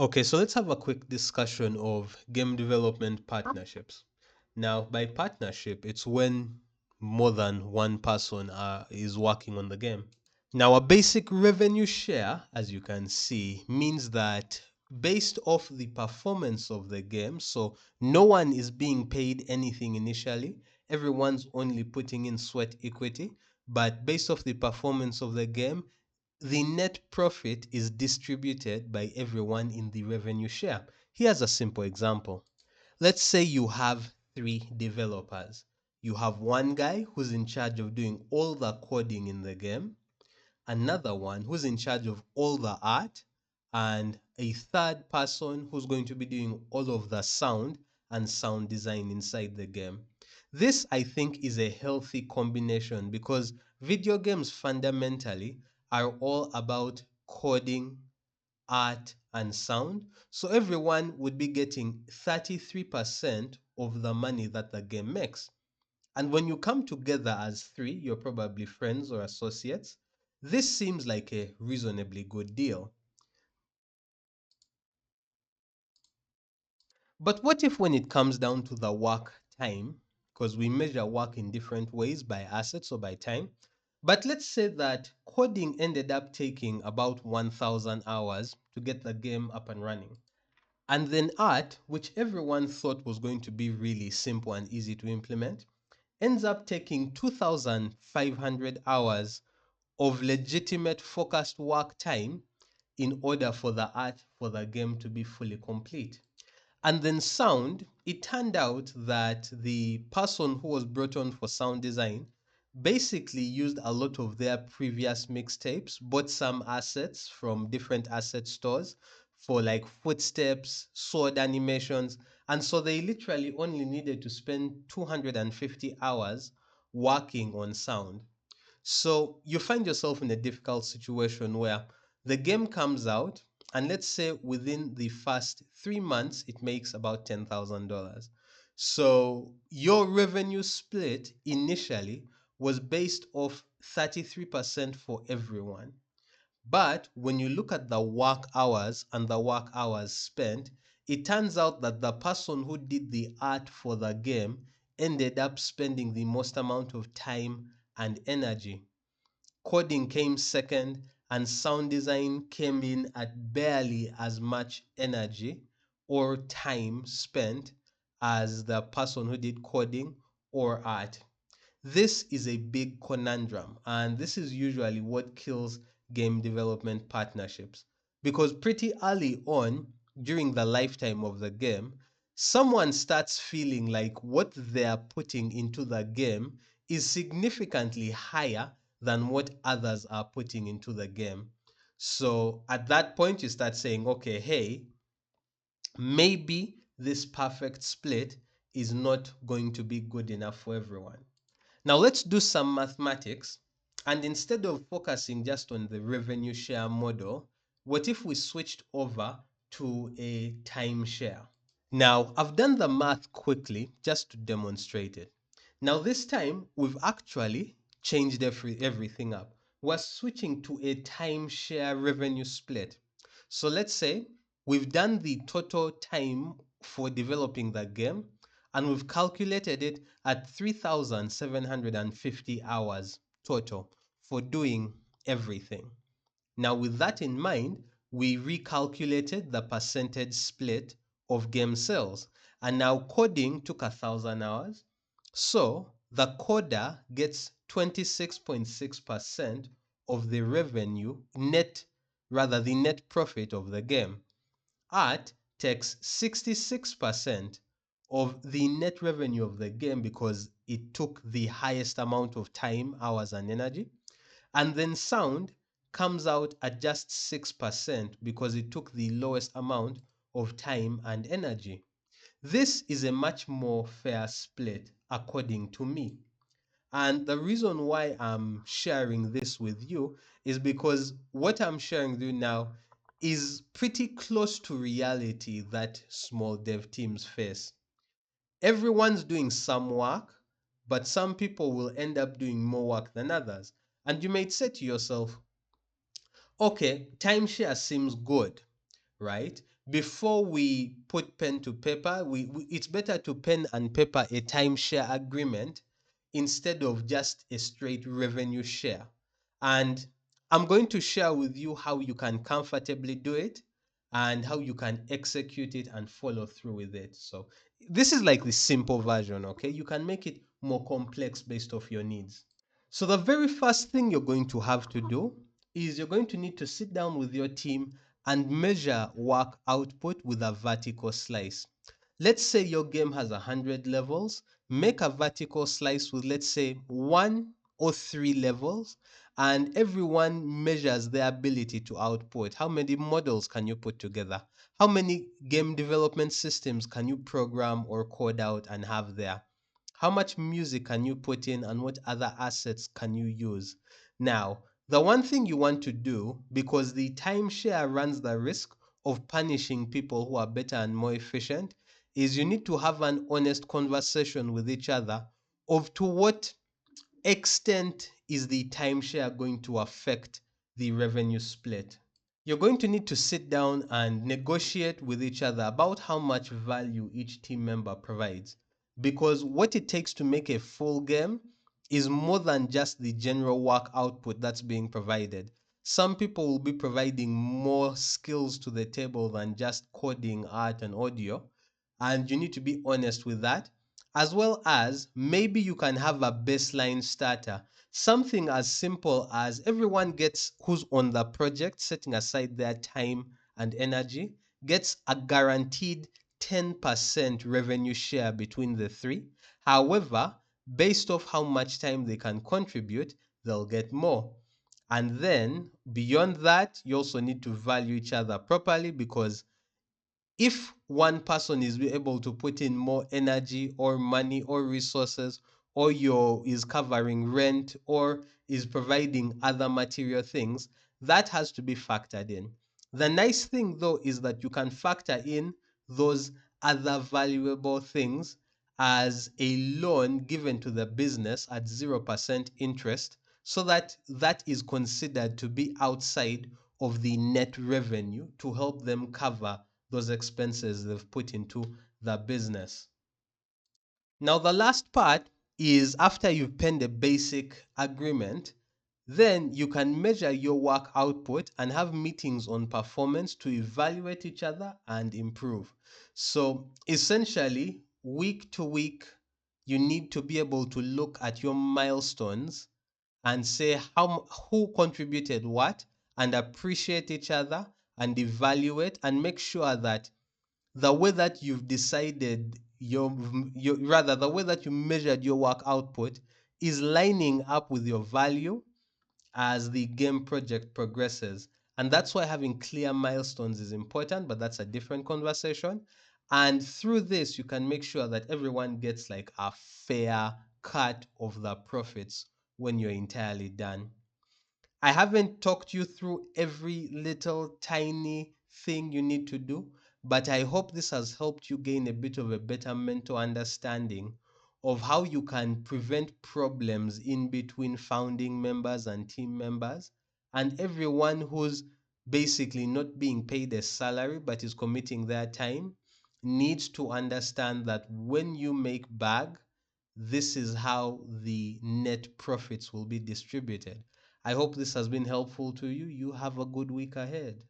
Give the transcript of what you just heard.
Okay, so let's have a quick discussion of game development partnerships. Now, by partnership, it's when more than one person is working on the game. Now, a basic revenue share, as you can see, means that based off the performance of the game, so no one is being paid anything initially, everyone's only putting in sweat equity, but based off the performance of the game, the net profit is distributed by everyone in the revenue share. Here's a simple example. Let's say you have three developers. You have one guy who's in charge of doing all the coding in the game, another one who's in charge of all the art, and a third person who's going to be doing all of the sound and sound design inside the game. This, I think, is a healthy combination because video games fundamentally are all about coding, art, and sound. So everyone would be getting 33% of the money that the game makes. And when you come together as three, you're probably friends or associates. This seems like a reasonably good deal. But what if when it comes down to the work time, because we measure work in different ways by assets or by time, but let's say that coding ended up taking about 1,000 hours to get the game up and running. And then art, which everyone thought was going to be really simple and easy to implement, ends up taking 2,500 hours of legitimate focused work time in order for the art for the game to be fully complete. And then sound, it turned out that the person who was brought on for sound design basically used a lot of their previous mixtapes, bought some assets from different asset stores for like footsteps, sword animations, and so they literally only needed to spend 250 hours working on sound. So you find yourself in a difficult situation where the game comes out, and let's say within the first 3 months, it makes about $10,000. So your revenue split initially was based off 33% for everyone. But when you look at the work hours and the work hours spent, it turns out that the person who did the art for the game ended up spending the most amount of time and energy. Coding came second, and sound design came in at barely as much energy or time spent as the person who did coding or art. This is a big conundrum, and this is usually what kills game development partnerships. Because pretty early on, during the lifetime of the game, someone starts feeling like what they're putting into the game is significantly higher than what others are putting into the game. So at that point, you start saying, okay, hey, maybe this perfect split is not going to be good enough for everyone. Now let's do some mathematics. And instead of focusing just on the revenue share model, what if we switched over to a timeshare? Now, I've done the math quickly just to demonstrate it. Now, this time, we've actually changed everything up. We're switching to a timeshare revenue split. So let's say we've done the total time for developing the game, and we've calculated it at 3,750 hours total for doing everything. Now, with that in mind, we recalculated the percentage split of game sales. And now coding took 1,000 hours. So the coder gets 26.6% of the revenue net, rather the net profit of the game. Art takes 66% of the net revenue of the game because it took the highest amount of time, hours, and energy. And then sound comes out at just 6% because it took the lowest amount of time and energy. This is a much more fair split, according to me. And the reason why I'm sharing this with you is because what I'm sharing with you now is pretty close to reality that small dev teams face. Everyone's doing some work, but some people will end up doing more work than others. And you might say to yourself, okay, timeshare seems good, right? Before we put pen to paper, it's better to pen and paper a timeshare agreement instead of just a straight revenue share. And I'm going to share with you how you can comfortably do it and how you can execute it and follow through with it. So this is like the simple version, okay? You can make it more complex based off your needs. So the very first thing you're going to have to do is you're going to need to sit down with your team and measure work output with a vertical slice. Let's say your game has 100 levels. Make a vertical slice with, let's say, 1 or 3 levels, and everyone measures their ability to output. How many models can you put together? How many game development systems can you program or code out and have there? How much music can you put in, and what other assets can you use? Now, the one thing you want to do, because the timeshare runs the risk of punishing people who are better and more efficient, is you need to have an honest conversation with each other of to what extent is the timeshare going to affect the revenue split. You're going to need to sit down and negotiate with each other about how much value each team member provides. Because what it takes to make a full game is more than just the general work output that's being provided. Some people will be providing more skills to the table than just coding, art, and audio. And you need to be honest with that. As well as maybe you can have a baseline starter. Something as simple as everyone gets who's on the project, setting aside their time and energy, gets a guaranteed 10% revenue share between the three. However, based off how much time they can contribute, they'll get more. And then beyond that, you also need to value each other properly, because if one person is able to put in more energy or money or resources, or is covering rent or is providing other material things, that has to be factored in. The nice thing though is that you can factor in those other valuable things as a loan given to the business at 0% interest, so that that is considered to be outside of the net revenue to help them cover those expenses they've put into the business. Now, the last part is after you've penned a basic agreement, then you can measure your work output and have meetings on performance to evaluate each other and improve. So, essentially, week to week, you need to be able to look at your milestones and say who contributed what, and appreciate each other and evaluate and make sure that the way that you've decided your rather the way that you measured your work output is lining up with your value as the game project progresses. And that's why having clear milestones is important, but that's a different conversation. And through this, you can make sure that everyone gets like a fair cut of the profits when you're entirely done. I haven't talked you through every little tiny thing you need to do, but I hope this has helped you gain a bit of a better mental understanding of how you can prevent problems in between founding members and team members, and everyone who's basically not being paid a salary but is committing their time needs to understand that when you make bag, this is how the net profits will be distributed. I hope this has been helpful to you. You have a good week ahead.